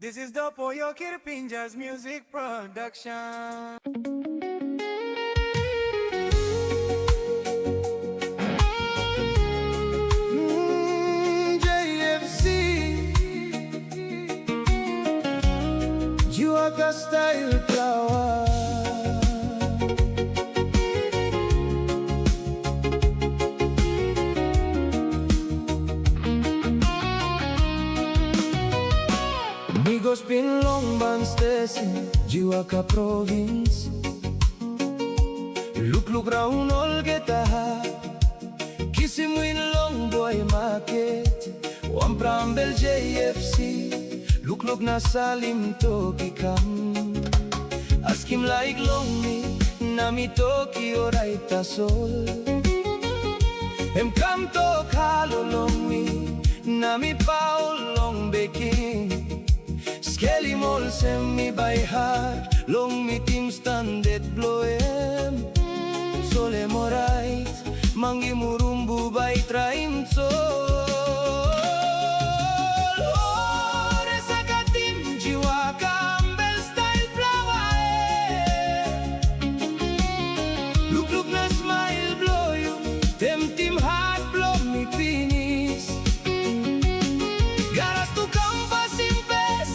This is Dopo, Yokir, Pinjar's music production. JFC, JIWAKA STYLE FLOWER. Amigos pin long band station, JIWAKA province. Look round all get a kiss him in long boy market. One bramble JFC. Look na salim toki kam. Ask him like long me, na mi toki oraita sol. Em kam to kalo long me, na mi paul long beking. Skelly mol sem mi by heart, long mi team standet bloem. Sole morait, mangi murumbu by traim sol. Ore sakatim JIWAKA style flower. Look na smile blow you, team heart blow me penis. Garas tu campus in best.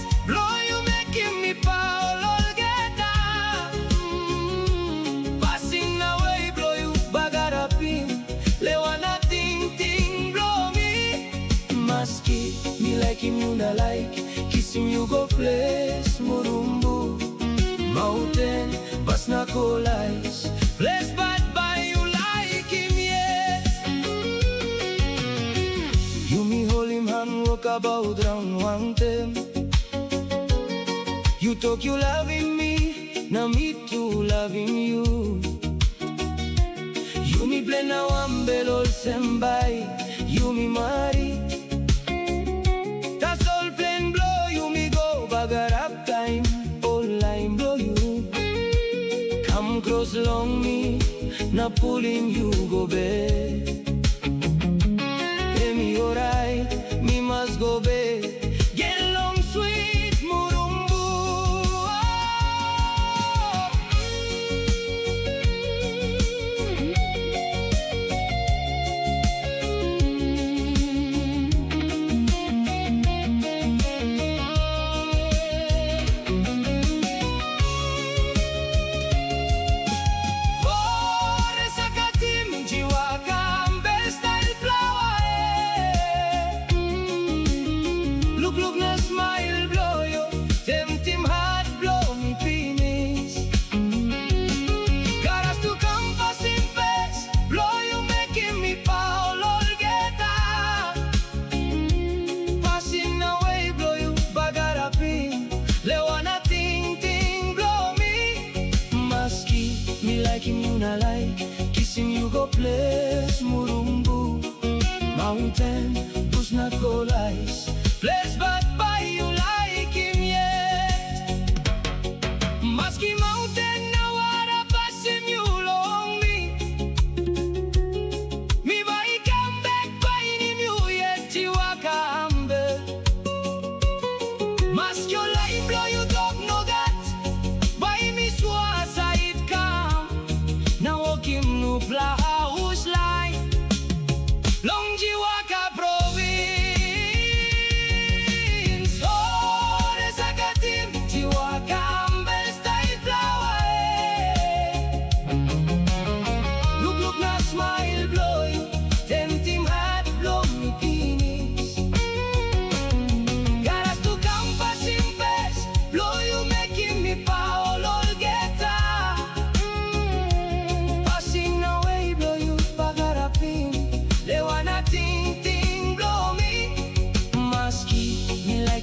Me like him, you not like. Kiss him, you go place Murumbu mountain, bas na kolais. Place bad by you like him yet. You me hold him hand, walk about round one time. You talk you loving me, now me too loving you. You me blend now one belol sembai. You me marry. Bagarap time, online blow you. Come close long me, na pulling you go bed. Hey me alright, me must go bed. Get long sweet Murumbu. Look na smile blow you, team heart blow me penis. Garas tu campus in face, blow you making me Paul Olgeta. Passing away blow you, bagarapin. Lewana ting blow me. Maski, me like him you not like. Kissing you go place Murumbu mountain, push na kolais. Place bad by you like him yet. Maski mountain now wara pass him you long me. Me by come back by him you yet JIWAKA ambe. Mask your life blow you dog no gat. By me swasa it come. Now walk him no pla house line. Long JIWAKA province.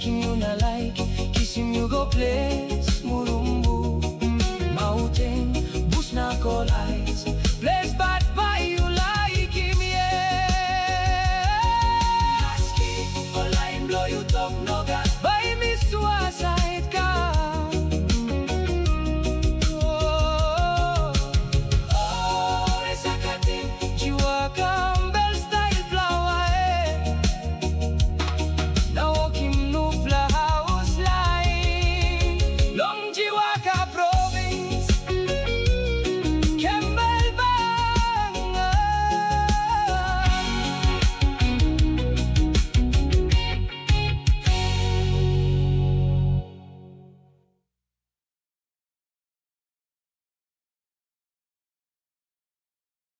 You not like, kiss him, you go play